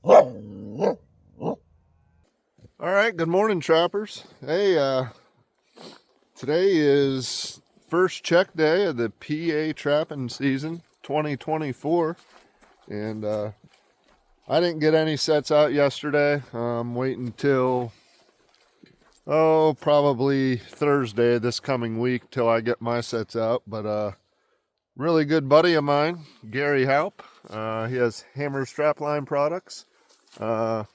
All right, good morning, trappers. Hey, today is first check day of the PA trapping season 2024, and I didn't get any sets out yesterday. I'm waiting till probably Thursday this coming week till I get my sets out. But really good buddy of mine, Gary Haupt, he has Hammers Trapline Products. I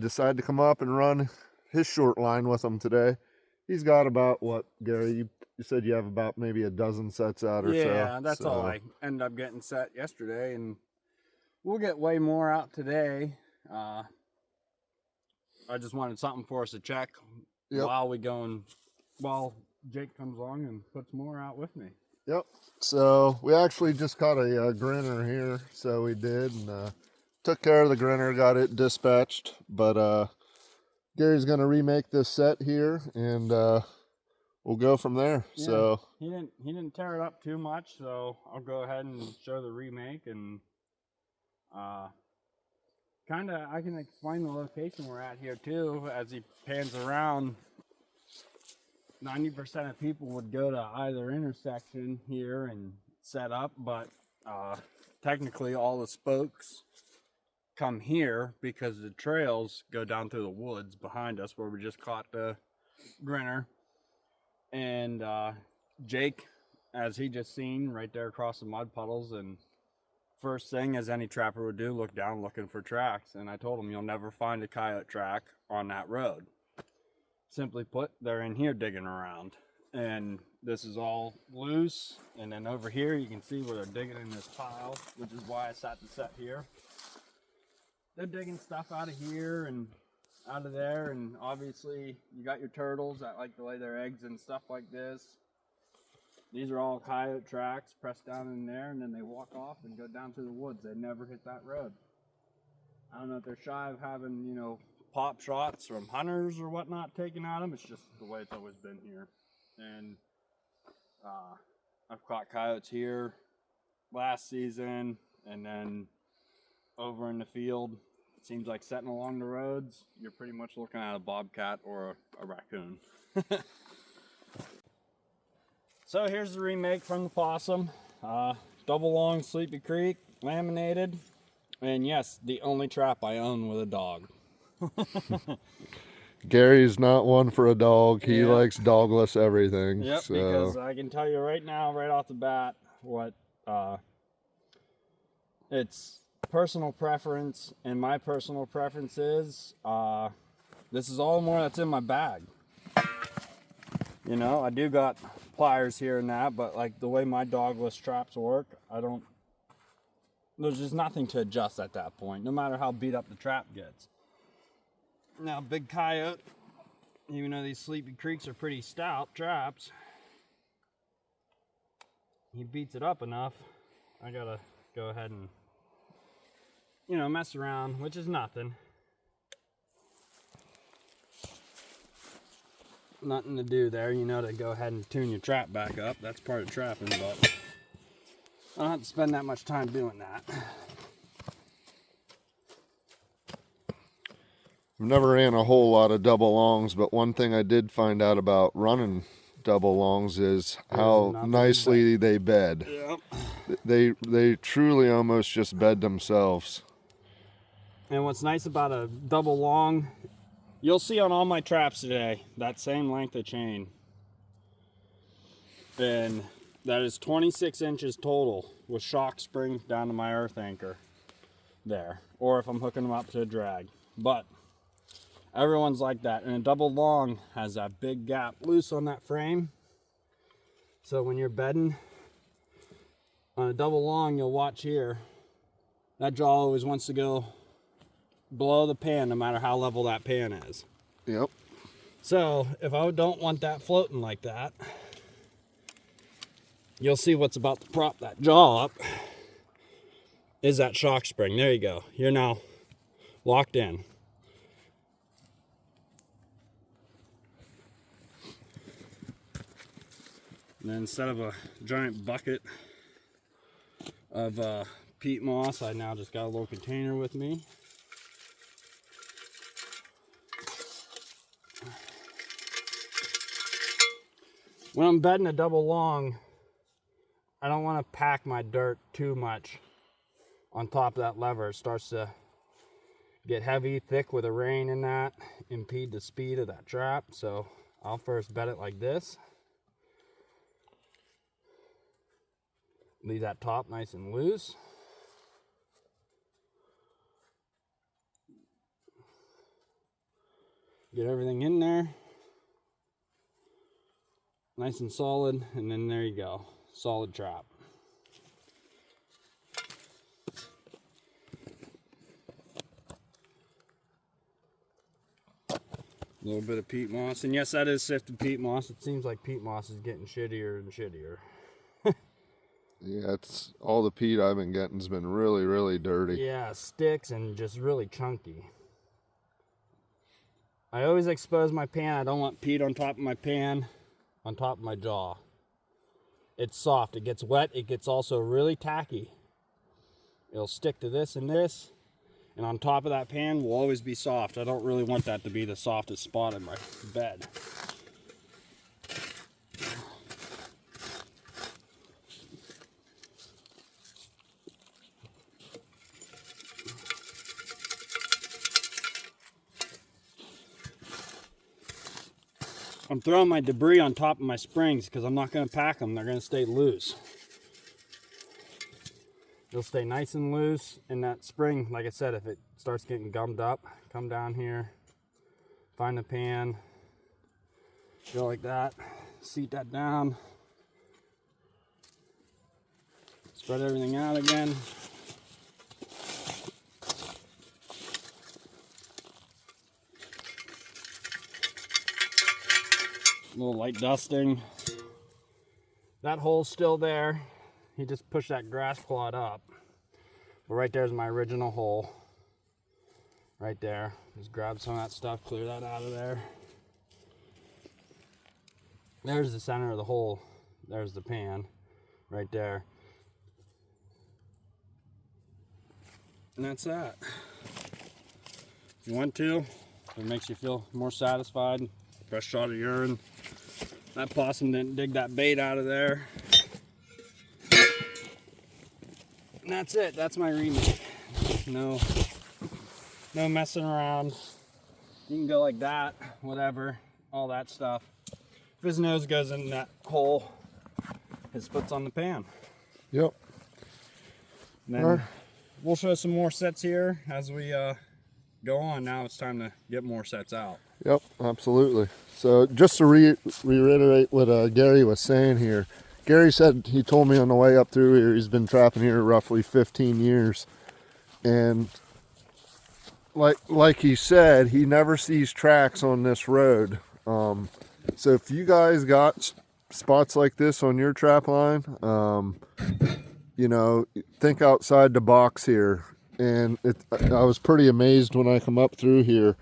decided to come up and run his short line with him today. He's got about, what, Gary, you said you have about maybe a dozen sets out or so. Yeah, that's all I ended up getting set yesterday, and we'll get way more out today. I just wanted something for us to check while Jake comes along and puts more out with me. Yep. So we actually just caught a grinner here, so we did, and took care of the grinner, got it dispatched. But Gary's gonna remake this set here, and we'll go from there. Yeah, so he didn't tear it up too much, so I'll go ahead and show the remake, and I can explain the location we're at here too. As he pans around, 90% of people would go to either intersection here and set up, but technically all the spokes come here because the trails go down through the woods behind us where we just caught the grinner. And Jake, as he just seen right there across the mud puddles, and first thing as any trapper would do, look down looking for tracks. And I told him, you'll never find a coyote track on that road. Simply put, they're in here digging around, and this is all loose. And then over here you can see where they're digging in this pile, which is why I sat the set here. They're digging stuff out of here and out of there, and obviously you got your turtles that like to lay their eggs and stuff like this. These are all coyote tracks pressed down in there, and then they walk off and go down through the woods. They never hit that road. I don't know if they're shy of having, pop shots from hunters or whatnot taken at them. It's just the way it's always been here. And I've caught coyotes here last season, and then over in the field, it seems like setting along the roads, you're pretty much looking at a bobcat or a raccoon. So here's the remake from the possum. Double long Sleepy Creek, laminated, and yes, the only trap I own with a dog. Gary's not one for a dog. He likes dogless everything. Yep, so. Because I can tell you right now, right off the bat, what it's personal preference, and my personal preference is this is all more that's in my bag. I do got pliers here and that, but like the way my dogless traps work, there's just nothing to adjust at that point, no matter how beat up the trap gets. Now, big coyote, even though these Sleepy Creeks are pretty stout traps, he beats it up enough. I gotta go ahead and mess around, which is nothing. Nothing to do there, to go ahead and tune your trap back up. That's part of trapping, but I don't have to spend that much time doing that. I've never ran a whole lot of double longs, but one thing I did find out about running double longs is how nicely they bed. Yep. They truly almost just bed themselves. And what's nice about a double long, you'll see on all my traps today, that same length of chain. And that is 26 inches total with shock spring down to my earth anchor there. Or if I'm hooking them up to a drag. But everyone's like that. And a double long has that big gap loose on that frame. So when you're bedding on a double long, you'll watch here. That jaw always wants to go below the pan, no matter how level that pan is. Yep. So if I don't want that floating like that, you'll see what's about to prop that jaw up is that shock spring. There you go. You're now locked in. And then instead of a giant bucket of peat moss, I now just got a little container with me. When I'm bedding a double long, I don't want to pack my dirt too much on top of that lever. It starts to get heavy, thick with the rain and that, impede the speed of that trap. So I'll first bed it like this. Leave that top nice and loose. Get everything in there. Nice and solid, and then there you go. Solid trap. A little bit of peat moss, and yes, that is sifted peat moss. It seems like peat moss is getting shittier and shittier. Yeah, it's all the peat I've been getting's been really, really dirty. Yeah, sticks and just really chunky. I always expose my pan. I don't want peat on top of my pan, on top of my jaw. It's soft. It gets wet. It gets also really tacky. It'll stick to this and this, and on top of that pan will always be soft. I don't really want that to be the softest spot in my bed. I'm throwing my debris on top of my springs because I'm not going to pack them. They're going to stay loose. They'll stay nice and loose. And that spring, like I said, if it starts getting gummed up, come down here, find the pan, go like that, seat that down, spread everything out again. A little light dusting. That hole's still there. He just pushed that grass plot up. But right there's my original hole. Right there. Just grab some of that stuff, clear that out of there. There's the center of the hole. There's the pan. Right there. And that's that. If you want to, it makes you feel more satisfied. Fresh shot of urine. That possum didn't dig that bait out of there. And that's it. That's my remake. No messing around. You can go like that, whatever, all that stuff. If his nose goes in that hole, his foot's on the pan. Yep. And then we'll show some more sets here as we go on. Now it's time to get more sets out. Yep, absolutely. So just to reiterate what Gary was saying here, Gary said, he told me on the way up through here, he's been trapping here roughly 15 years. And like he said, he never sees tracks on this road. So if you guys got spots like this on your trap line, you know, think outside the box here. And I was pretty amazed when I come up through here.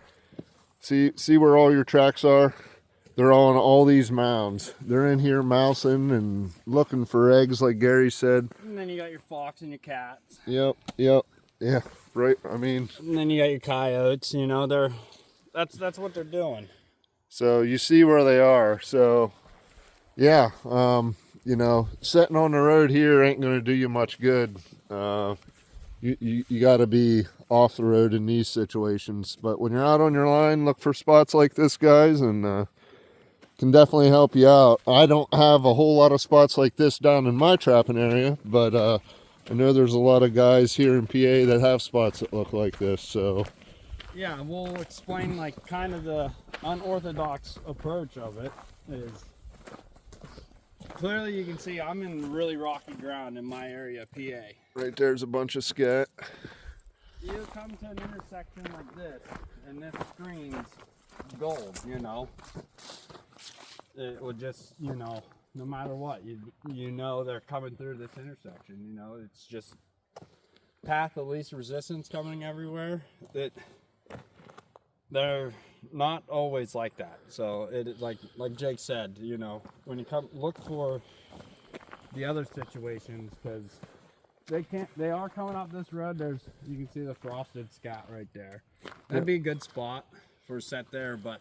See where all your tracks are? They're on all these mounds. They're in here mousing and looking for eggs, like Gary said. And then you got your fox and your cats. Yep, yeah, right. I mean, and then you got your coyotes. You know, that's what they're doing. So you see where they are. So yeah, you know, sitting on the road here ain't going to do you much good. You got to be off the road in these situations. But when you're out on your line, look for spots like this, guys, and can definitely help you out. I don't have a whole lot of spots like this down in my trapping area, but I know there's a lot of guys here in PA that have spots that look like this. So yeah, we'll explain like kind of the unorthodox approach of it. Is clearly you can see I'm in really rocky ground in my area, PA. Right there's a bunch of scat. You come to an intersection like this, and this screen's gold, you know. It will just, you know, no matter what, you know they're coming through this intersection, you know. It's just path of least resistance coming everywhere. They're not always like that. So it like Jake said, you know, when you come look for the other situations, because they are coming up this road. You can see the frosted scat right there. That'd be a good spot for a set there, but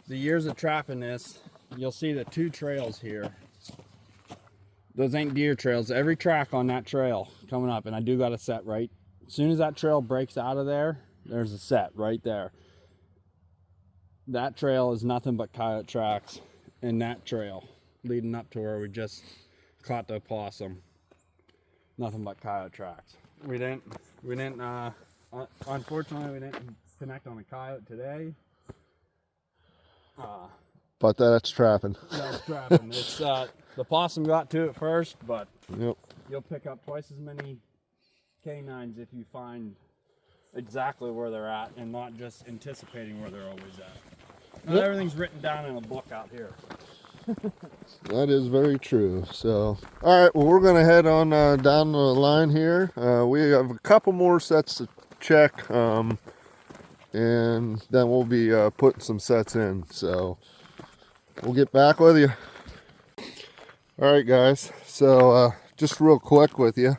the years of trapping this, you'll see the 2 trails here. Those ain't deer trails. Every track on that trail coming up, and I do got a set right. As soon as that trail breaks out of there, there's a set right there. That trail is nothing but coyote tracks, and that trail leading up to where we just caught the opossum, nothing but coyote tracks. Unfortunately, we didn't connect on a coyote today. But that's trapping. That's trapping. It's the possum got to it first, but Yep. you'll pick up twice as many canines if you find exactly where they're at and not just anticipating where they're always at. Not everything's written down in a book out here. That is very true. So, all right, well, we're going to head on down the line here. We have a couple more sets to check, and then we'll be putting some sets in. So, we'll get back with you. All right, guys. So, just real quick with you.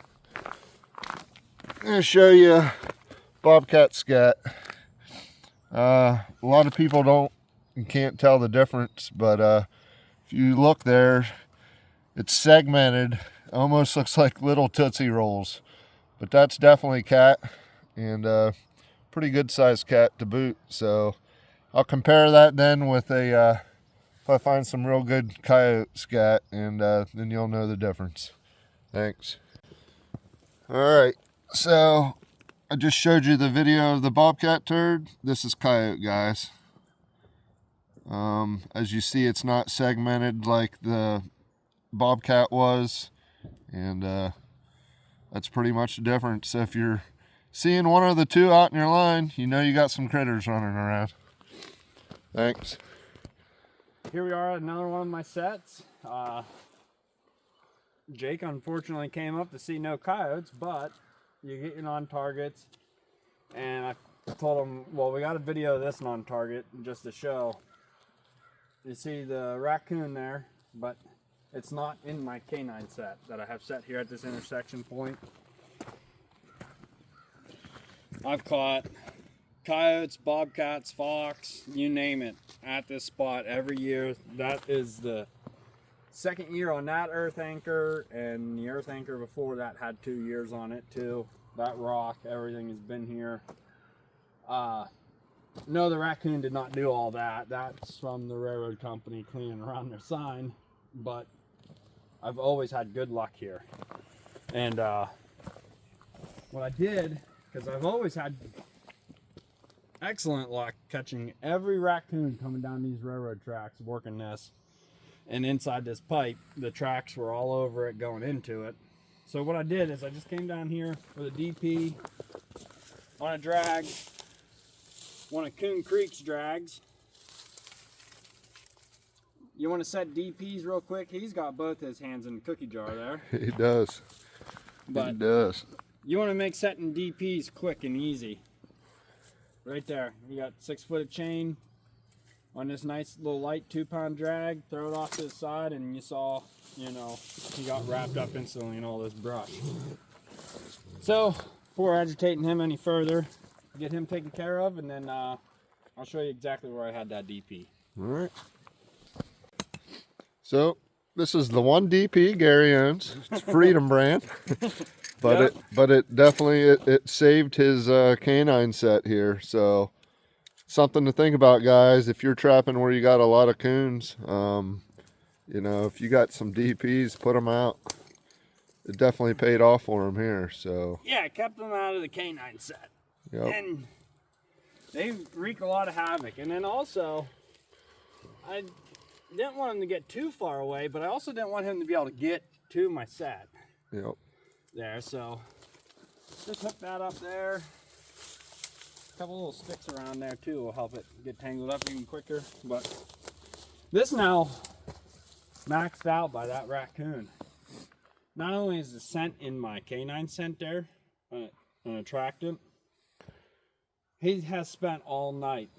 I'm going to show you bobcat scat. A lot of people can't tell the difference, but if you look there, it's segmented. Almost looks like little Tootsie Rolls. But that's definitely cat, and pretty good sized cat to boot. So I'll compare that then with if I find some real good coyote scat, and then you'll know the difference. Thanks. Alright, so I just showed you the video of the bobcat turd. This is coyote, guys. As you see, it's not segmented like the bobcat was, and that's pretty much the difference. So if you're seeing one of the two out in your line, you know you got some critters running around. Thanks. Here we are at another one of my sets. Jake unfortunately came up to see no coyotes, but you get your non-targets, and I told him, well, we got a video of this non-target just to show. You see the raccoon there, but it's not in my canine set that I have set here at this intersection point. I've caught coyotes, bobcats, fox, you name it, at this spot every year. That is the second year on that earth anchor, and the earth anchor before that had 2 years on it too. That rock, everything has been here. No, the raccoon did not do all that. That's from the railroad company cleaning around their sign. But I've always had good luck here. And what I did, because I've always had excellent luck catching every raccoon coming down these railroad tracks, working this. And inside this pipe, the tracks were all over it going into it. So what I did is I just came down here with a DP on a drag, one of Coon Creek's drags. You want to set DPs real quick? He's got both his hands in the cookie jar there. He does. But he does. You want to make setting DPs quick and easy. Right there. You got 6 foot of chain on this nice little light 2-pound drag. Throw it off to the side, and you saw, you know, he got wrapped up instantly in all this brush. So, before agitating him any further, get him taken care of, and then I'll show you exactly where I had that DP. All right. So this is the one DP Gary owns. It's Freedom brand, but Yep. it definitely it saved his canine set here. So something to think about, guys. If you're trapping where you got a lot of coons, you know, if you got some DPs, put them out. It definitely paid off for him here. So Yeah, I kept them out of the canine set. yep. And they wreak a lot of havoc. And then also, I didn't want him to get too far away, but I also didn't want him to be able to get to my set. Yep. There, so just hook that up there. A couple little sticks around there too will help it get tangled up even quicker. But this now maxed out by that raccoon. Not only is the scent in my canine scent there, an attractant, he has spent all night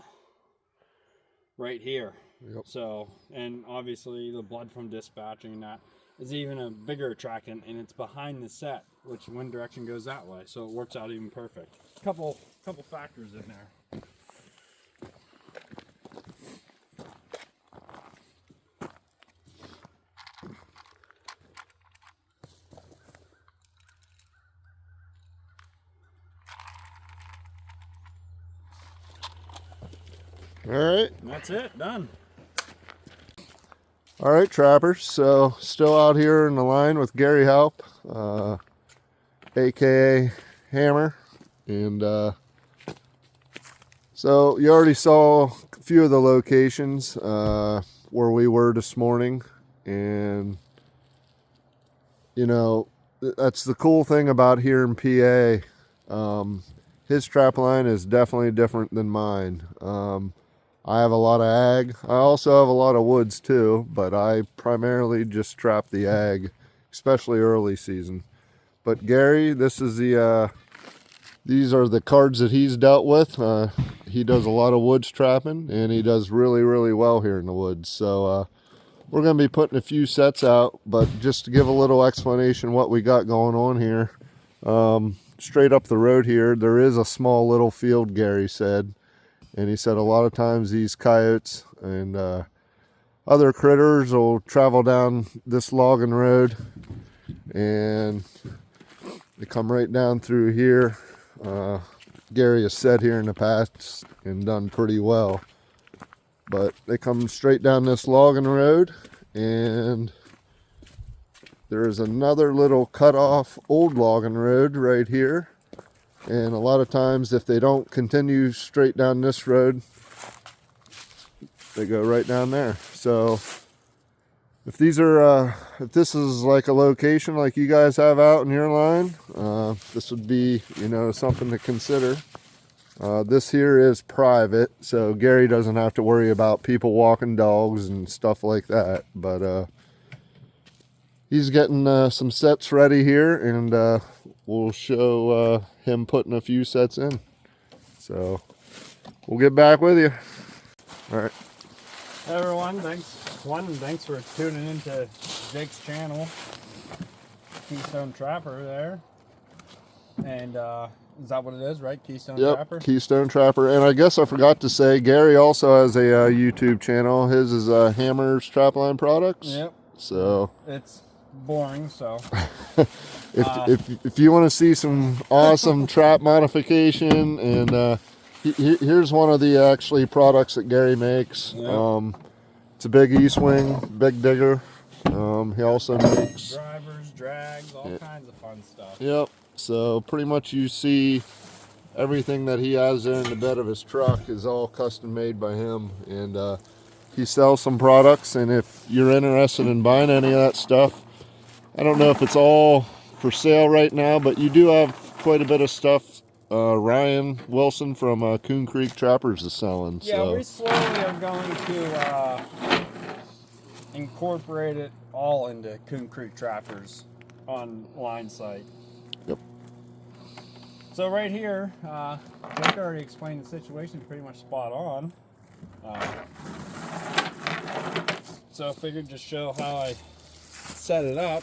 right here. Yep. So, and obviously the blood from dispatching that is even a bigger attractant, and it's behind the set, which wind direction goes that way, so it works out even perfect. Couple factors in there. All right. And that's it, done. All right, trappers. So still out here in the line with Gary Haupt, aka Hammer, and so you already saw a few of the locations where we were this morning, and you know, that's the cool thing about here in PA. His trap line is definitely different than mine. I have a lot of ag. I also have a lot of woods too, but I primarily just trap the ag, especially early season. But Gary, this is the these are the cards that he's dealt with. He does a lot of woods trapping, and he does really, really well here in the woods. So we're going to be putting a few sets out, but just to give a little explanation what we got going on here. Straight up the road here, there is a small little field, Gary said. And he said a lot of times these coyotes and other critters will travel down this logging road, and they come right down through here. Gary has said here in the past and done pretty well. But they come straight down this logging road, and there is another little cut off old logging road right here. And a lot of times if they don't continue straight down this road, they go right down there. So if these are, if this is like a location like you guys have out in your line, this would be, you know, something to consider. This here is private, so Gary doesn't have to worry about people walking dogs and stuff like that. But he's getting some sets ready here, and we'll show him putting a few sets in. So we'll get back with you. All right. Hey everyone, thanks for tuning into Jake's channel, Keystone Trapper there. And is that what it is, right? Keystone Trapper? Keystone Trapper. And I guess I forgot to say, Gary also has a YouTube channel. His is Hammer's Trapline Products. Yep. So it's boring, so if you want to see some awesome trap modification, and here's one of the actually products that Gary makes. Yep. It's a big E-swing, big digger. He also makes drivers, drags, all kinds of fun stuff. Yep. So pretty much you see everything that he has there in the bed of his truck is all custom made by him, and he sells some products. And if you're interested in buying any of that stuff, I don't know if it's all for sale right now, but you do have quite a bit of stuff. Ryan Wilson from Coon Creek Trappers is selling. Yeah, so we slowly are going to incorporate it all into Coon Creek Trappers online site. Yep. So right here, Jake already explained the situation pretty much spot on. So I figured just show how I set it up.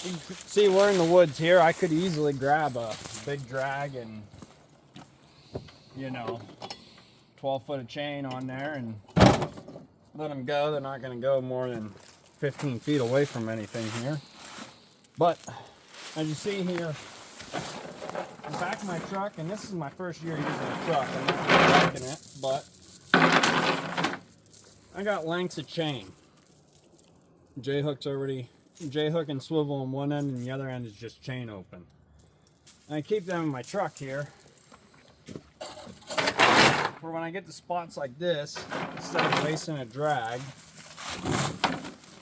You can see we're in the woods here. I could easily grab a big drag and, you know, 12-foot of chain on there and let them go. They're not going to go more than 15 feet away from anything here. But as you see here, in the back of my truck, and this is my first year using the truck, I'm not really liking it, but I got lengths of chain. J-hook and swivel on one end, and the other end is just chain open. And I keep them in my truck here for when I get to spots like this, instead of wasting a drag,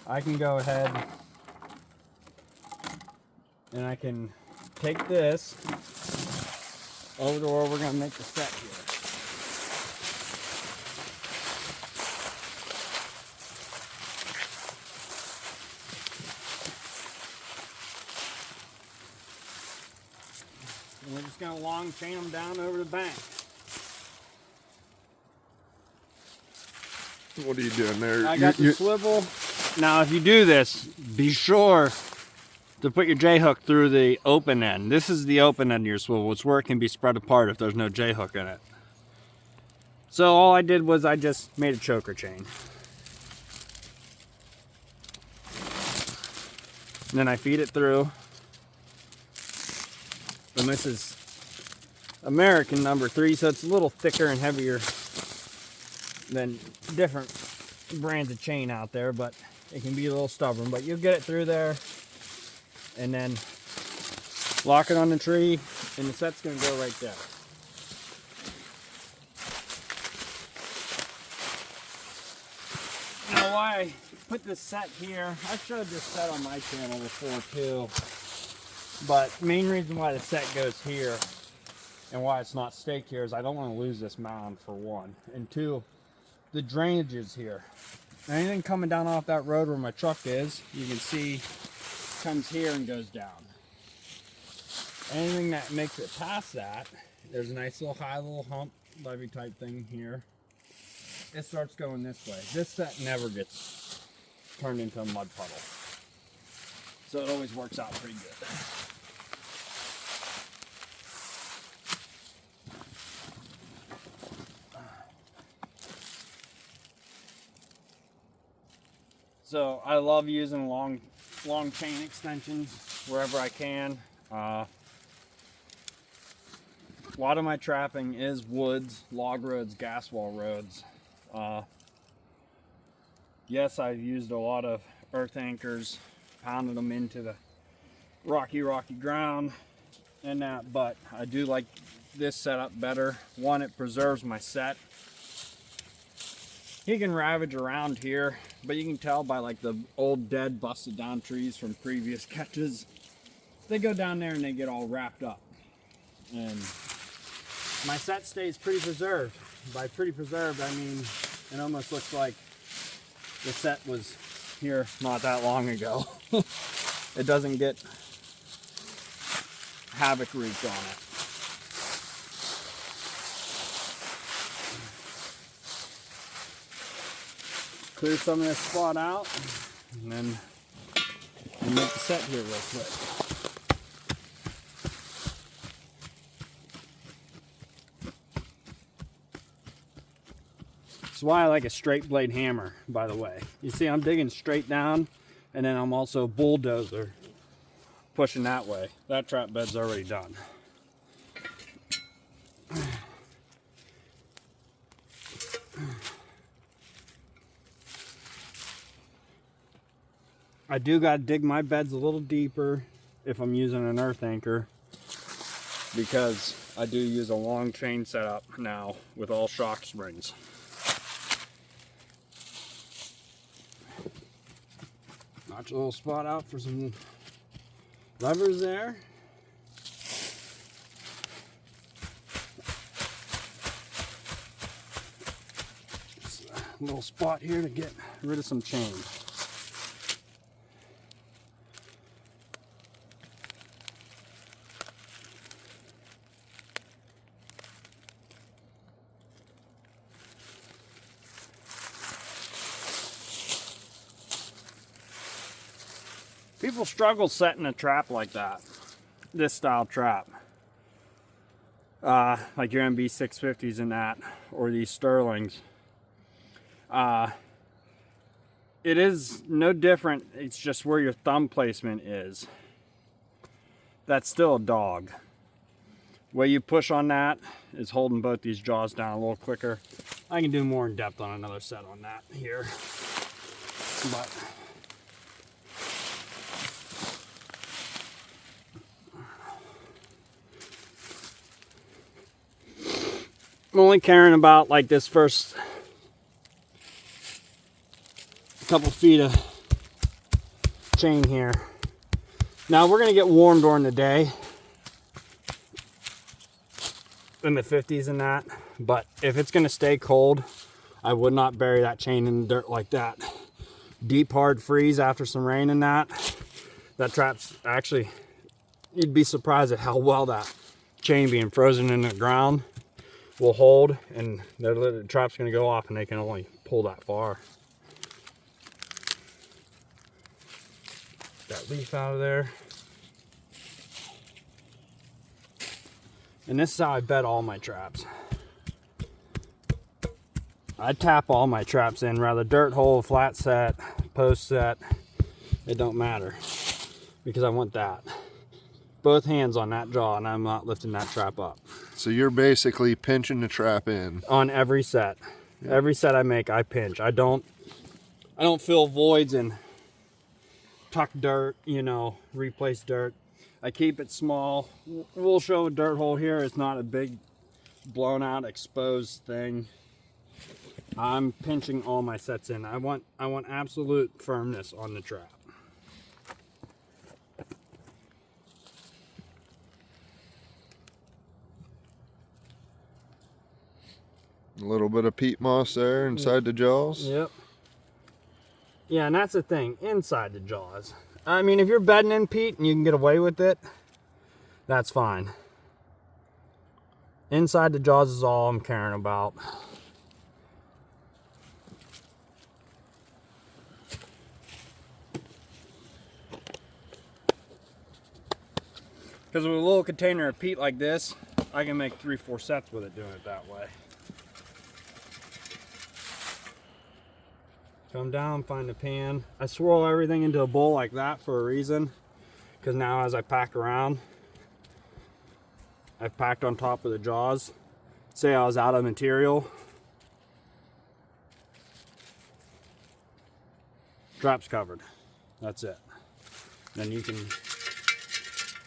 I can go ahead and I can take this over to where we're going to make the set here. And we're just going to long chain them down over the bank. what are you doing there? I got the swivel. Now if you do this, be sure to put your J-hook through the open end. This is the open end of your swivel. It's where it can be spread apart if there's no J-hook in it. So all I did was I just made a choker chain. And then I feed it through. And this is American number 3, so it's a little thicker and heavier than different brands of chain out there, but it can be a little stubborn. But you'll get it through there, and then lock it on the tree, and the set's going to go right there. Now, why I put this set here, I showed this set on my channel before too, but main reason why the set goes here and why it's not staked here is I don't want to lose this mound, for one, and two, the drainage is here. Anything coming down off that road where my truck is, you can see comes here and goes down. Anything that makes it past that, there's a nice little high little hump levee type thing here. It starts going this way. This set never gets turned into a mud puddle, so it always works out pretty good. So I love using long chain extensions wherever I can. A lot of my trapping is woods, log roads, gas wall roads. Yes, I've used a lot of earth anchors, pounded them into the rocky ground and that, but I do like this setup better. One, it preserves my set. He can ravage around here, but you can tell by like the old dead busted down trees from previous catches. They go down there and they get all wrapped up. And my set stays pretty preserved. By pretty preserved, I mean it almost looks like the set was here not that long ago. It doesn't get havoc wreaked on it. Clear some of this spot out, and then we make the set here real quick. That's why I like a straight blade hammer, by the way. You see, I'm digging straight down, and then I'm also bulldozer pushing that way. That trap bed's already done. I do got to dig my beds a little deeper if I'm using an earth anchor, because I do use a long chain setup now with all shock springs. Notch a little spot out for some levers there. Just a little spot here to get rid of some chain. People struggle setting a trap like that, this style trap, like your MB 650s and that, or these Sterlings. It is no different, it's just where your thumb placement is. That's still a dog. Way you push on that is holding both these jaws down a little quicker. I can do more in depth on another set on that here, but I'm only caring about like this first couple feet of chain here. Now we're gonna get warm during the day in the 50s and that, but if it's gonna stay cold, I would not bury that chain in the dirt like that. Deep hard freeze after some rain and that trap's actually, you'd be surprised at how well that chain being frozen in the ground will hold, and the trap's going to go off and they can only pull that far. That leaf out of there. And this is how I bed all my traps. I tap all my traps in, rather dirt hole, flat set, post set, it don't matter, because I want that. Both hands on that jaw, and I'm not lifting that trap up. So you're basically pinching the trap in On every set. Every set I make, I pinch. I don't fill voids and tuck dirt, you know, replace dirt. I keep it small. We'll show a dirt hole here. It's not a big blown out exposed thing. I'm pinching all my sets in. I want absolute firmness on the trap. A little bit of peat moss there inside the jaws. Yep. Yeah, and that's the thing, inside the jaws. I mean, if you're bedding in peat and you can get away with it, that's fine. Inside the jaws is all I'm caring about. Because with a little container of peat like this, I can make 3-4 sets with it doing it that way. Come down, find a pan. I swirl everything into a bowl like that for a reason. Because now as I pack around, I've packed on top of the jaws. Say I was out of material. Trap's covered. That's it. Then you can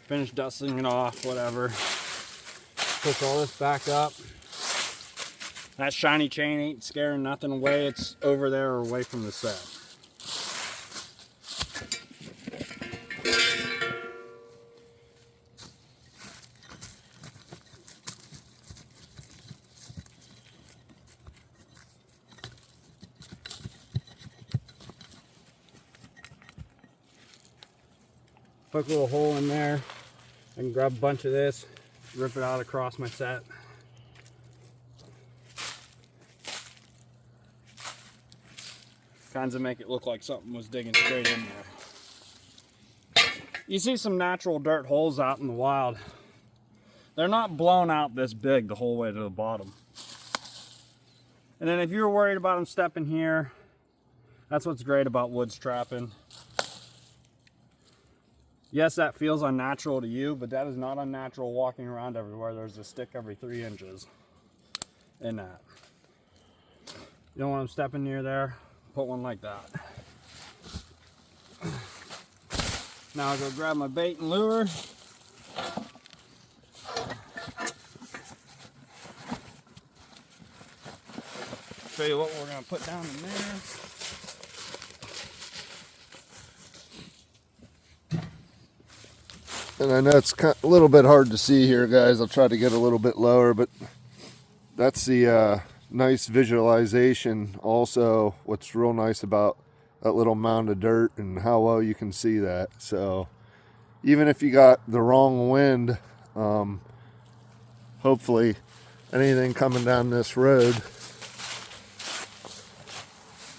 finish dusting it off, whatever. Push all this back up. That shiny chain ain't scaring nothing away. It's over there or away from the set. Poke a little hole in there. I can grab a bunch of this, rip it out across my set. Kinds of make it look like something was digging straight in there. You see some natural dirt holes out in the wild. They're not blown out this big the whole way to the bottom. And then if you're worried about them stepping here, that's what's great about woods trapping. Yes, that feels unnatural to you, but that is not unnatural walking around everywhere. There's a stick every 3 inches in that. You don't want them stepping near there, put one like that. Now I'll go grab my bait and lure. Show you what we're going to put down in there. And I know it's a little bit hard to see here, guys. I'll try to get a little bit lower, but that's the nice visualization. Also, what's real nice about that little mound of dirt and how well you can see that. So even if you got the wrong wind, hopefully anything coming down this road,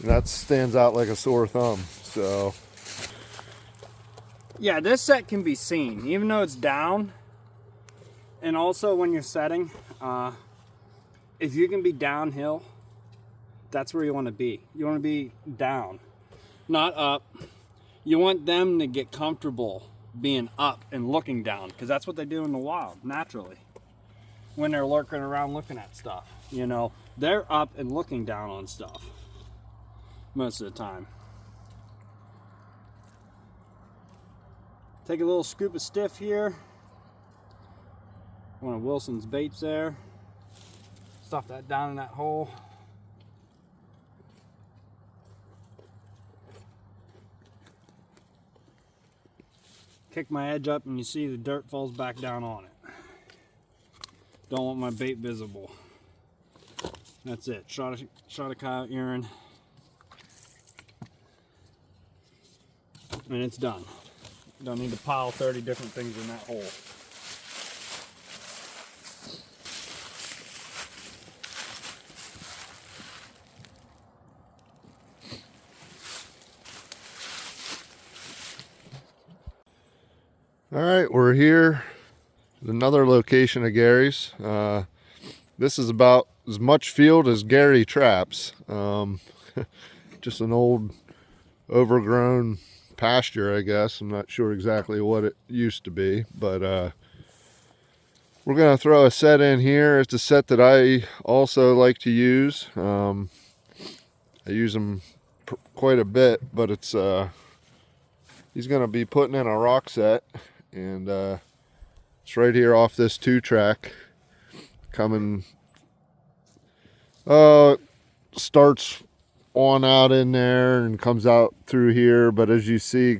that stands out like a sore thumb. So yeah, this set can be seen, even though it's down. And also when you're setting, if you can be downhill, that's where you want to be. You want to be down, not up. You want them to get comfortable being up and looking down, because that's what they do in the wild, naturally. When they're lurking around looking at stuff, you know, they're up and looking down on stuff most of the time. Take a little scoop of stiff here. One of Wilson's baits there. Stuff that down in that hole. Kick my edge up and you see the dirt falls back down on it. Don't want my bait visible. That's it. Shot a coyote urine. And it's done. Don't need to pile 30 different things in that hole. all right, we're here at another location of Gary's. This is about as much field as Gary traps. Just an old overgrown pasture, I guess. I'm not sure exactly what it used to be, but We're going to throw a set in here. It's a set that I also like to use. I use them quite a bit, but it's he's going to be putting in a rock set, and it's right here off this 2-track coming. Starts on out in there and comes out through here, but as you see,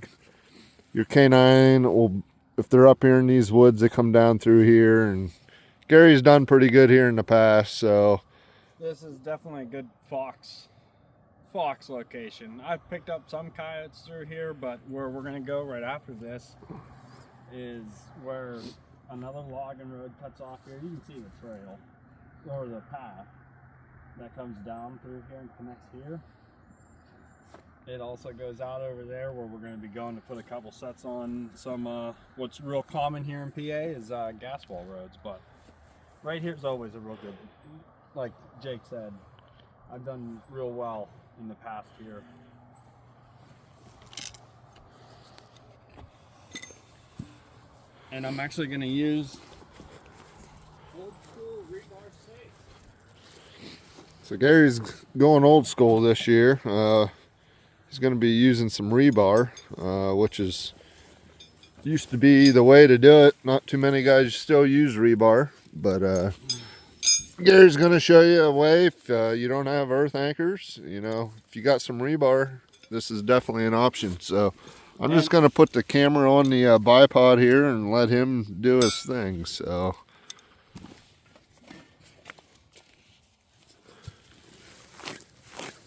your canine will, if they're up here in these woods, they come down through here, and Gary's done pretty good here in the past, so this is definitely a good fox location. I've picked up some coyotes through here, but where we're gonna go right after this is where another logging road cuts off here. You can see the trail or the path that comes down through here and connects here. It also goes out over there where we're going to be going to put a couple sets on some what's real common here in PA is gas wall roads, but right here is always a real good, like Jake said, I've done real well in the past here. And I'm actually going to use old school rebar stakes. So Gary's going old school this year. He's going to be using some rebar, which is used to be the way to do it. Not too many guys still use rebar, but Gary's going to show you a way. If you don't have earth anchors, you know, if you got some rebar, this is definitely an option. So I'm just going to put the camera on the bipod here and let him do his thing. So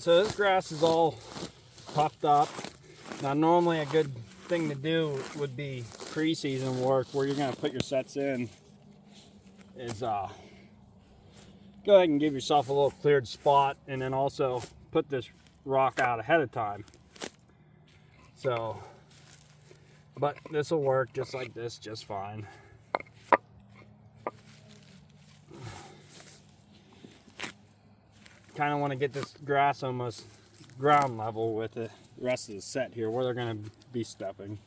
this grass is all puffed up. Now normally a good thing to do would be pre-season work where you're going to put your sets in is go ahead and give yourself a little cleared spot, and then also put this rock out ahead of time. So, but this will work just like this just fine. Kind of want to get this grass almost ground level with the rest of the set here where they're going to be stepping.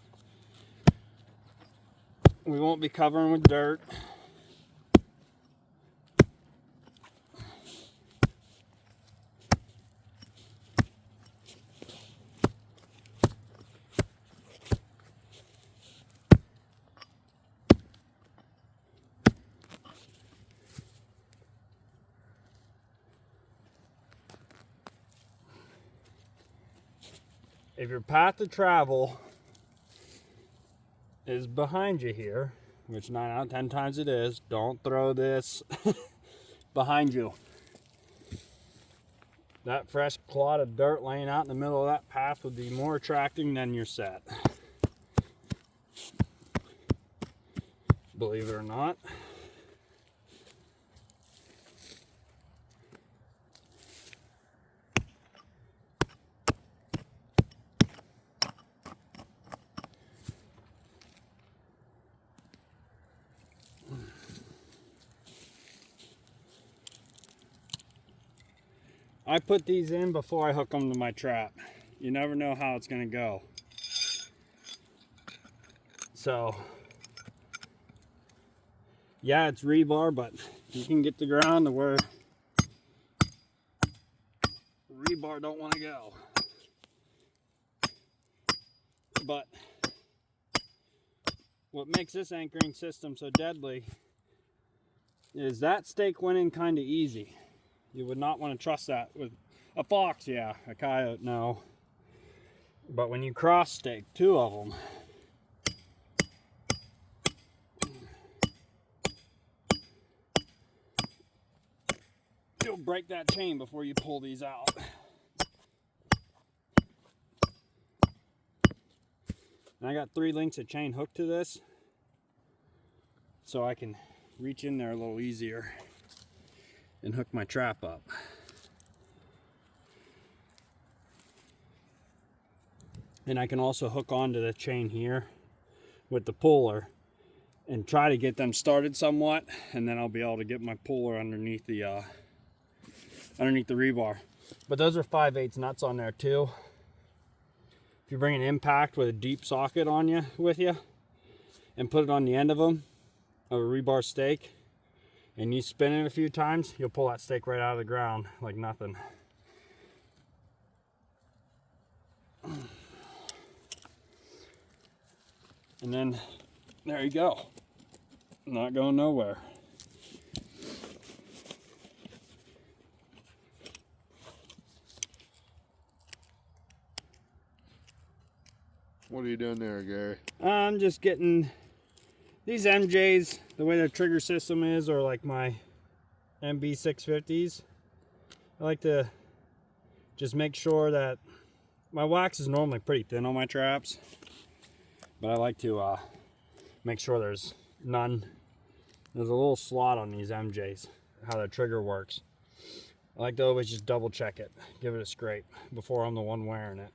We won't be covering with dirt. If your path to travel is behind you here, which 9 out of 10 times it is, don't throw this behind you. That fresh clod of dirt laying out in the middle of that path would be more attracting than your set. Believe it or not. I put these in before I hook them to my trap. You never know how it's going to go. So, yeah, it's rebar, but you can get the ground to where rebar don't want to go. But what makes this anchoring system so deadly is that stake went in kind of easy. You would not want to trust that with a fox, yeah. A coyote, no. But when you cross stake 2 of them, you'll break that chain before you pull these out. And I got 3 links of chain hooked to this, so I can reach in there a little easier and hook my trap up. And I can also hook onto the chain here with the puller and try to get them started somewhat, and then I'll be able to get my puller underneath the rebar. But those are 5/8 nuts on there too. If you bring an impact with a deep socket on you with you and put it on the end of them of a rebar stake, and you spin it a few times, you'll pull that stake right out of the ground like nothing. And then there you go. Not going nowhere. What are you doing there, Gary? I'm just getting these MJs, the way their trigger system is, or like my MB650s. I like to just make sure that my wax is normally pretty thin on my traps, but I like to make sure there's none. There's a little slot on these MJs, how the trigger works. I like to always just double check it, give it a scrape before I'm the one wearing it.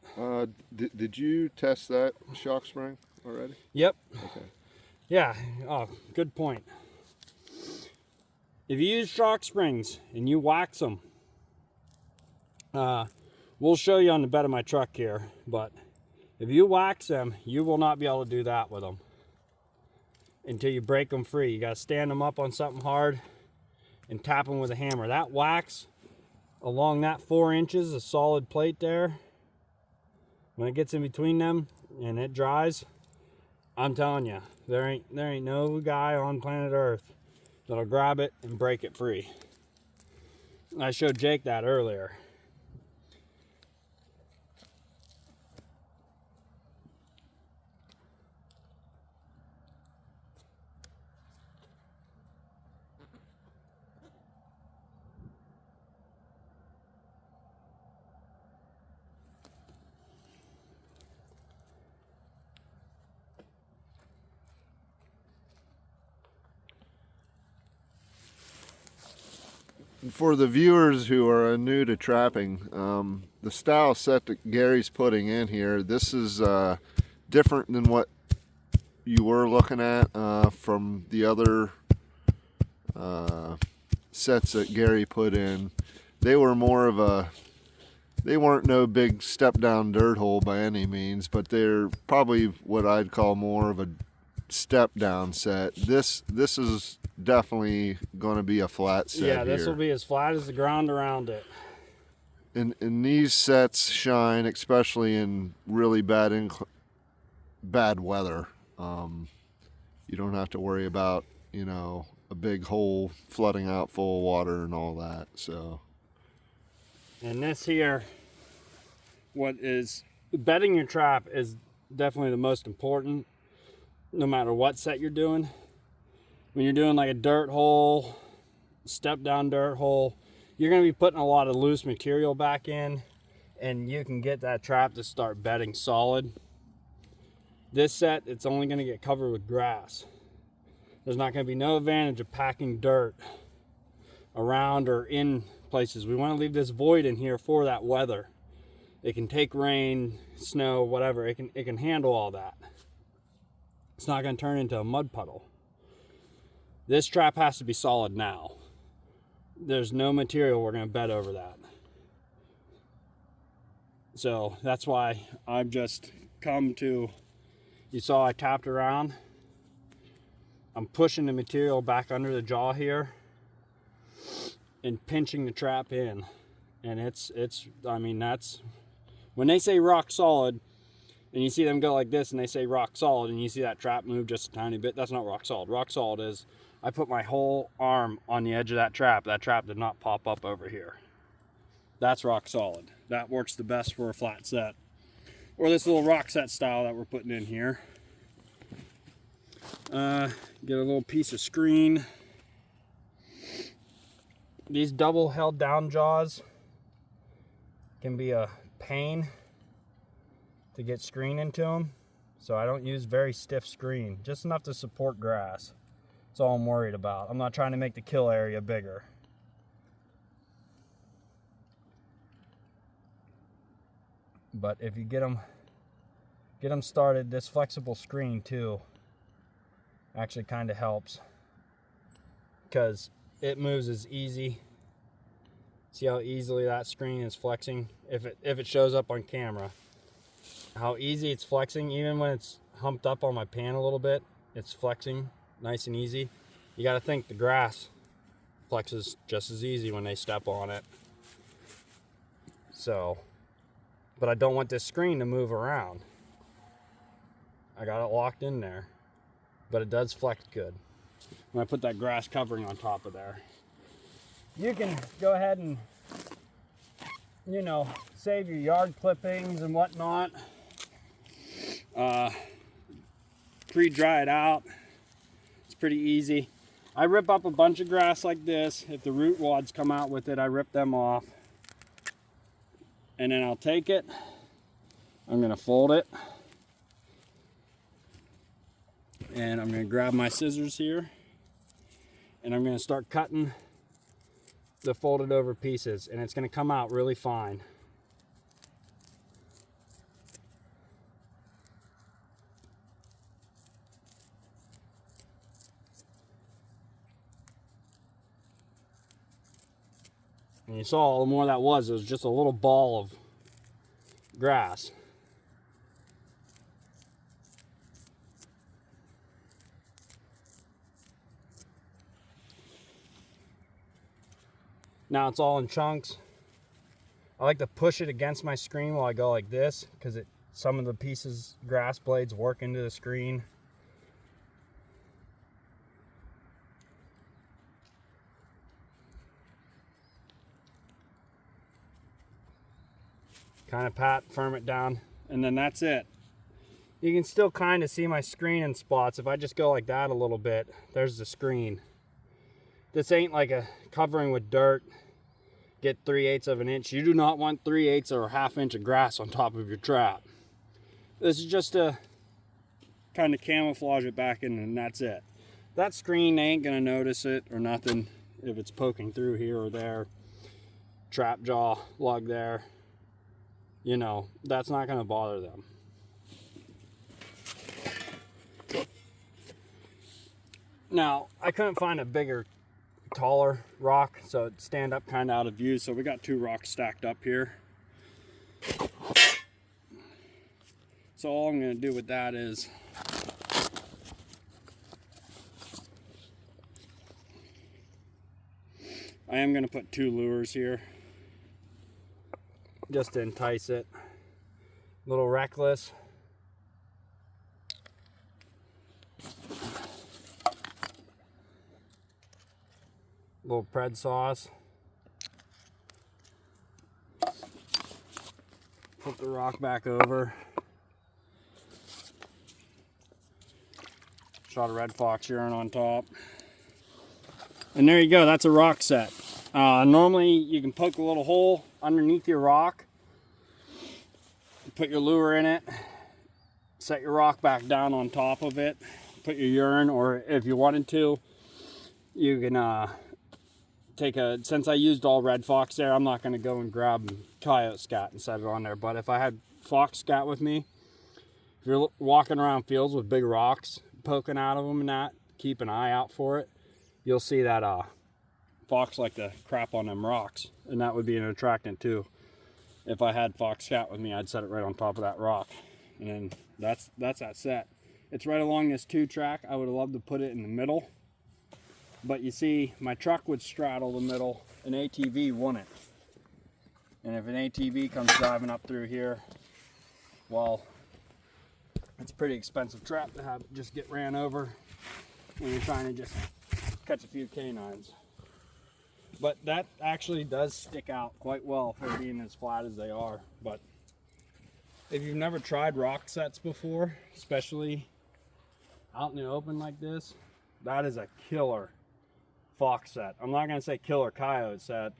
Did you test that shock spring already? Yep. Okay. Yeah, oh, good point. If you use shock springs and you wax them, we'll show you on the bed of my truck here, but if you wax them, you will not be able to do that with them until you break them free. You got to stand them up on something hard and tap them with a hammer. That wax along that 4 inches of solid plate there, when it gets in between them and it dries, I'm telling you, there ain't no guy on planet Earth that'll grab it and break it free. I showed Jake that earlier. For the viewers who are new to trapping, the style set that Gary's putting in here, this is different than what you were looking at from the other sets that Gary put in. They were more of a, they weren't no big step down dirt hole by any means, but they're probably what I'd call more of a step down set. This is definitely going to be a flat set. Yeah, this here will be as flat as the ground around it. And these sets shine, especially in really bad weather. You don't have to worry about, you know, a big hole flooding out full of water and all that. So, and this here, what is bedding your trap is definitely the most important, no matter what set you're doing. When you're doing like a dirt hole, step down dirt hole, you're going to be putting a lot of loose material back in, and you can get that trap to start bedding solid. This set, it's only going to get covered with grass. There's not going to be no advantage of packing dirt around or in places. We want to leave this void in here for that weather. It can take rain, snow, whatever. It can handle all that. It's not going to turn into a mud puddle. This trap has to be solid now. There's no material we're going to bed over that. So that's why I've just come to, you saw I tapped around. I'm pushing the material back under the jaw here and pinching the trap in. And it's I mean, that's, when they say rock solid, and you see them go like this and they say rock solid, and you see that trap move just a tiny bit, that's not rock solid. Rock solid is, I put my whole arm on the edge of that trap. That trap did not pop up over here. That's rock solid. That works the best for a flat set. Or this little rock set style that we're putting in here. Get a little piece of screen. These double held down jaws can be a pain to get screen into them. So I don't use very stiff screen, just enough to support grass. That's all I'm worried about. I'm not trying to make the kill area bigger. But if you get them started, this flexible screen too actually kind of helps, because it moves as easy. See how easily that screen is flexing? If it shows up on camera, how easy it's flexing, even when it's humped up on my pan a little bit, it's flexing nice and easy. You got to think the grass plexus just as easy when they step on it. So, but I don't want this screen to move around. I got it locked in there, but it does flex good. When I put that grass covering on top of there, you can go ahead and, you know, save your yard clippings and whatnot. Pre-dry it out. It's pretty easy. I rip up a bunch of grass like this. If the root wads come out with it, I rip them off. And then I'll take it. I'm gonna fold it. And I'm gonna grab my scissors here. And I'm gonna start cutting the folded over pieces. And it's gonna come out really fine. And you saw the more that was, it was just a little ball of grass. Now it's all in chunks. I like to push it against my screen while I go like this, because some of the pieces, grass blades, work into the screen. Kind of firm it down, and then that's it. You can still kind of see my screen in spots. If I just go like that a little bit, there's the screen. This ain't like a covering with dirt. Get 3/8 of an inch. You do not want 3/8 or a ½ inch of grass on top of your trap. This is just to kind of camouflage it back in, and that's it. That screen ain't gonna notice it or nothing if it's poking through here or there. Trap jaw lug there. You know, that's not going to bother them. Now, I couldn't find a bigger, taller rock, so it'd stand up kind of out of view. So we got 2 rocks stacked up here. So all I'm going to do with that is I am going to put 2 lures here, just to entice it. A little reckless. A little pred sauce. Flip the rock back over. Shot of red fox urine on top. And there you go, that's a rock set. Normally you can poke a little hole underneath your rock, put your lure in it, set your rock back down on top of it, put your urine, or if you wanted to, you can take since I used all red fox there, I'm not going to go and grab coyote scat and set it on there, but if I had fox scat with me, if you're walking around fields with big rocks poking out of them and that, keep an eye out for it. You'll see that fox like to crap on them rocks, and that would be an attractant too. If I had fox scat with me, I'd set it right on top of that rock, and then that's that set. It's right along this 2-track. I would have loved to put it in the middle, but you see, my truck would straddle the middle, an ATV wouldn't. And if an ATV comes driving up through here, well, it's a pretty expensive trap to have just get ran over when you're trying to just catch a few canines. But that actually does stick out quite well for being as flat as they are. But if you've never tried rock sets before, especially out in the open like this, that is a killer fox set. I'm not gonna say killer coyote set,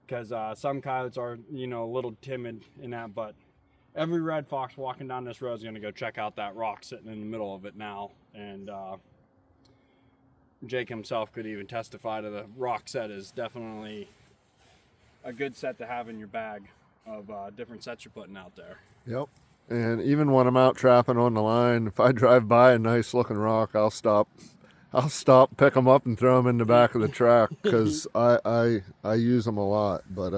because some coyotes are, you know, a little timid in that, but every red fox walking down this road is gonna go check out that rock sitting in the middle of it now. And Jake himself could even testify to the rock set is definitely a good set to have in your bag of different sets you're putting out there. Yep. And even when I'm out trapping on the line, if I drive by a nice looking rock, I'll stop, pick them up and throw them in the back of the track, because I use them a lot. But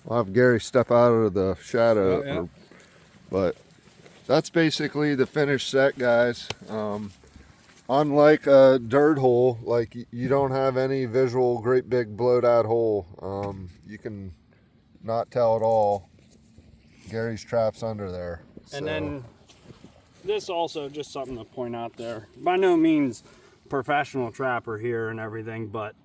I'll have Gary step out of the shadow. Oh, yeah. But that's basically the finished set, guys. unlike a dirt hole, like you don't have any visual great big blowed out hole. You can not tell at all Gary's traps under there. So. And then this also just something to point out there. By no means professional trapper here and everything, but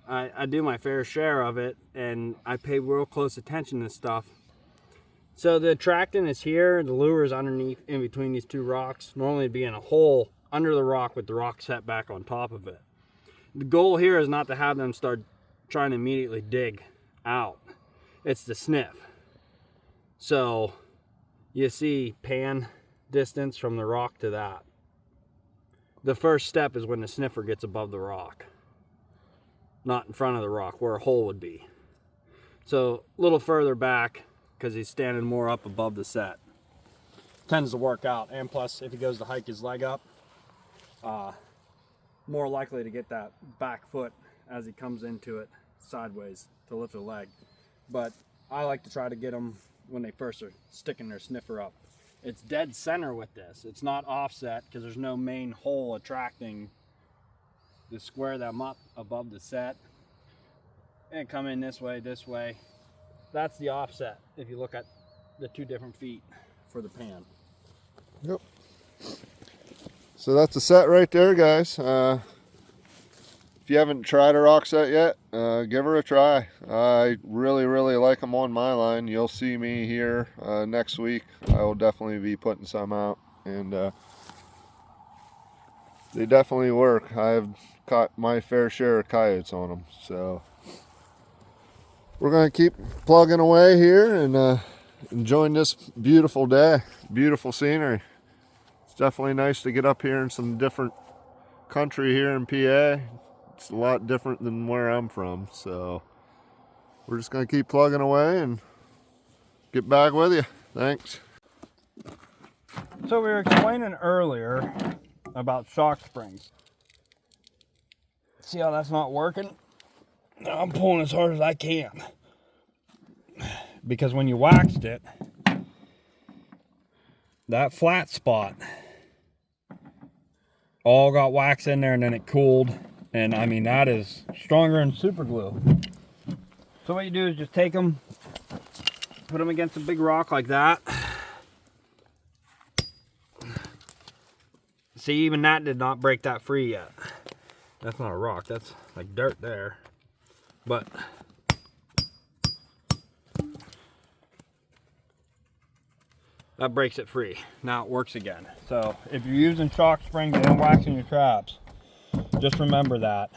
I do my fair share of it, and I pay real close attention to stuff. So the attractant is here, the lure is underneath in between these two rocks. Normally it'd be in a hole under the rock with the rock set back on top of it. The goal here is not to have them start trying to immediately dig out. It's to sniff. So you see pan distance from the rock to that. The first step is when the sniffer gets above the rock, not in front of the rock where a hole would be. So a little further back, because he's standing more up above the set, tends to work out. And plus, if he goes to hike his leg up, more likely to get that back foot as he comes into it sideways to lift the leg. But I like to try to get them when they first are sticking their sniffer up. It's dead center with this. It's not offset because there's no main hole attracting to square them up above the set. And come in this way, this way. That's the offset if you look at the two different feet for the pan. Yep. So that's a set right there, guys. If you haven't tried a rock set yet, give her a try. I really like them on my line. You'll see me here next week. I will definitely be putting some out, and they definitely work. I've caught my fair share of coyotes on them. So we're going to keep plugging away here and enjoying this beautiful day, beautiful scenery. It's definitely nice to get up here in some different country here in PA. It's a lot different than where I'm from, so we're just going to keep plugging away and get back with you. Thanks. So we were explaining earlier about shock springs. See how that's not working? I'm pulling as hard as I can, because when you waxed it, that flat spot all got wax in there, and then it cooled. And I mean, that is stronger than super glue. So what you do is just take them, put them against a big rock like that. See, even that did not break that free yet. That's not a rock, that's like dirt there. But that breaks it free. Now it works again. So if you're using shock springs and waxing your traps, just remember that.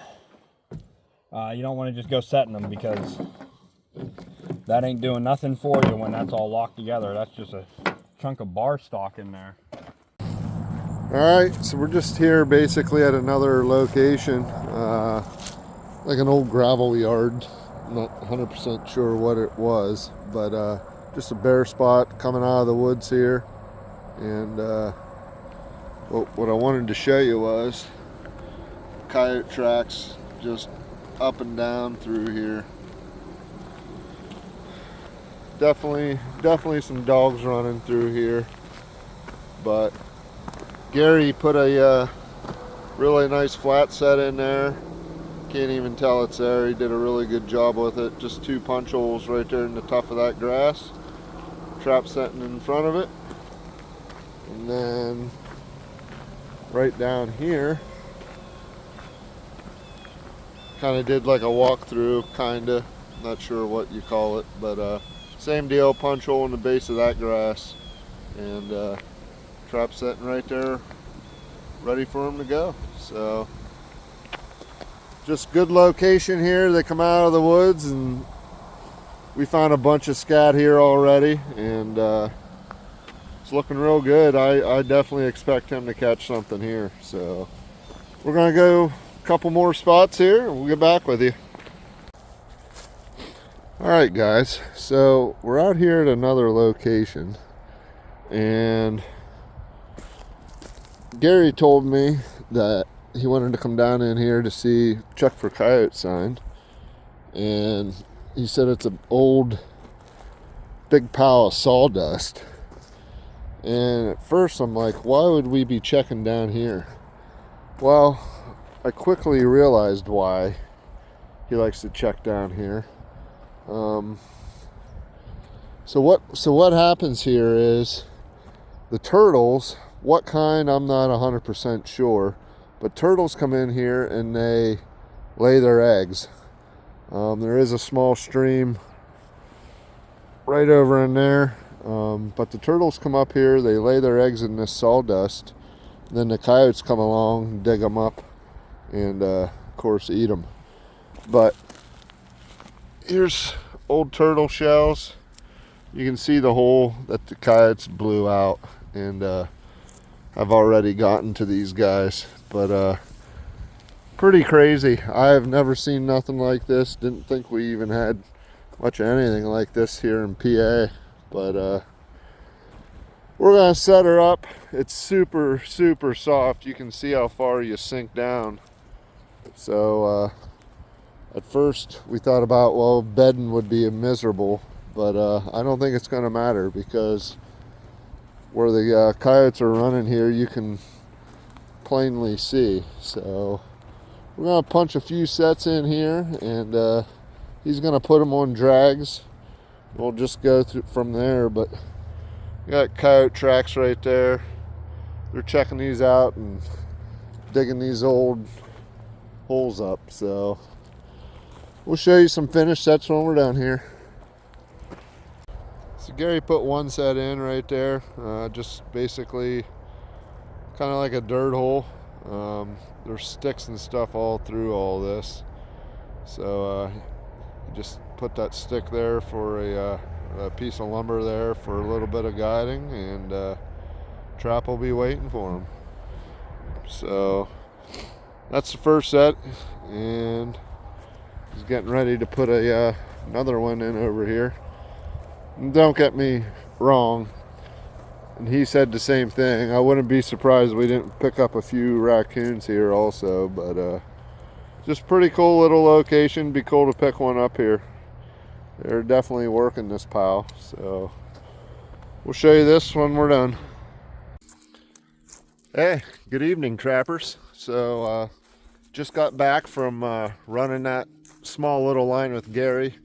You don't want to just go setting them, because that ain't doing nothing for you when that's all locked together. That's just a chunk of bar stock in there. Alright, so we're just here basically at another location, like an old gravel yard. I'm not 100% sure what it was, but just a bare spot coming out of the woods here. And what I wanted to show you was coyote tracks just up and down through here. Definitely some dogs running through here, but Gary put a really nice flat set in there. Can't even tell it's there. He did a really good job with it. Just two punch holes right there in the top of that grass. Trap setting in front of it. And then right down here, kind of did like a walkthrough, kinda. Not sure what you call it, but same deal, punch hole in the base of that grass. And trap setting right there, ready for them to go. So just good location here. They come out of the woods, and we found a bunch of scat here already, and it's looking real good. I definitely expect him to catch something here. So we're gonna go a couple more spots here, and we'll get back with you. All right, guys, so we're out here at another location, and Gary told me that he wanted to come down in here to check for coyote sign, and he said it's an old big pile of sawdust. And at first I'm like, why would we be checking down here? Well, I quickly realized why he likes to check down here. So what happens here is the turtles, what kind I'm not 100% sure, but turtles come in here and they lay their eggs. There is a small stream right over in there, but the turtles come up here, they lay their eggs in this sawdust, and then the coyotes come along, dig them up, and of course eat them. But here's old turtle shells. You can see the hole that the coyotes blew out, and I've already gotten to these guys, but pretty crazy. I have never seen nothing like this. Didn't think we even had much of anything like this here in PA, but we're gonna set her up. It's super soft. You can see how far you sink down. So at first we thought about, well, bedding would be miserable, but I don't think it's gonna matter, because where the coyotes are running here you can plainly see. So we're gonna punch a few sets in here, and he's gonna put them on drags. We'll just go through from there. But we got coyote tracks right there. They're checking these out and digging these old holes up. So we'll show you some finished sets when we're down here. So Gary put one set in right there, just basically kind of like a dirt hole. There's sticks and stuff all through all this, so just put that stick there for a piece of lumber there for a little bit of guiding, and trap will be waiting for him. So that's the first set, and he's getting ready to put another one in over here. And don't get me wrong, and he said the same thing. I wouldn't be surprised if we didn't pick up a few raccoons here also, but just pretty cool little location. Be cool to pick one up here. They're definitely working this pile, so we'll show you this when we're done. Hey, good evening, trappers. So just got back from running that small little line with Gary.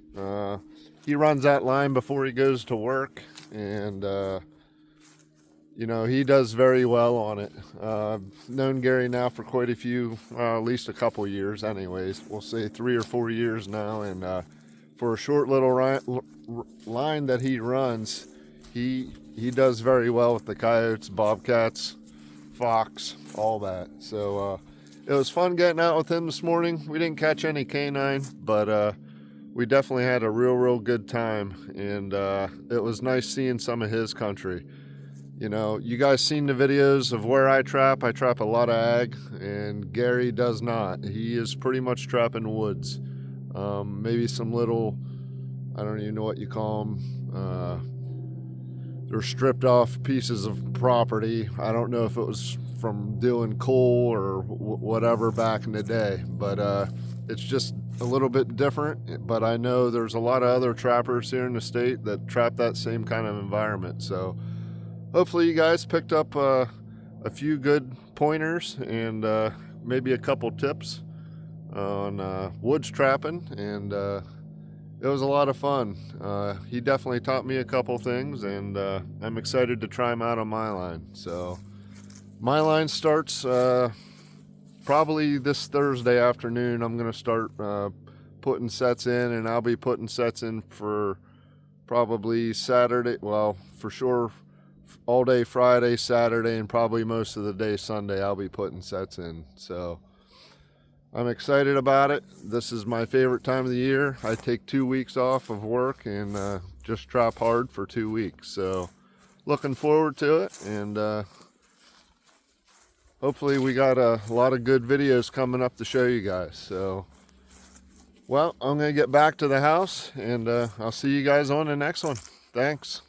He runs that line before he goes to work, and you know, he does very well on it. I've known Gary now for quite a few, at least a couple years anyways. We'll say 3 or 4 years now, and for a short little line that he runs, he does very well with the coyotes, bobcats, fox, all that. So it was fun getting out with him this morning. We didn't catch any canine, but we definitely had a real good time, and it was nice seeing some of his country. You know, you guys seen the videos of where I trap a lot of ag, and Gary does not. He is pretty much trapping woods. Maybe some little, I don't even know what you call them, they're stripped off pieces of property. I don't know if it was from doing coal or whatever back in the day, but it's just a little bit different. But I know there's a lot of other trappers here in the state that trap that same kind of environment. So hopefully you guys picked up a few good pointers and maybe a couple tips on woods trapping, and it was a lot of fun. He definitely taught me a couple things, and I'm excited to try him out on my line. So my line starts probably this Thursday afternoon. I'm going to start putting sets in, and I'll be putting sets in for probably Saturday. Well, for sure all day Friday, Saturday, and probably most of the day Sunday I'll be putting sets in. So I'm excited about it. This is my favorite time of the year. I take 2 weeks off of work and just trap hard for 2 weeks. So looking forward to it, and hopefully we got a lot of good videos coming up to show you guys. So, well, I'm going to get back to the house, and I'll see you guys on the next one. Thanks.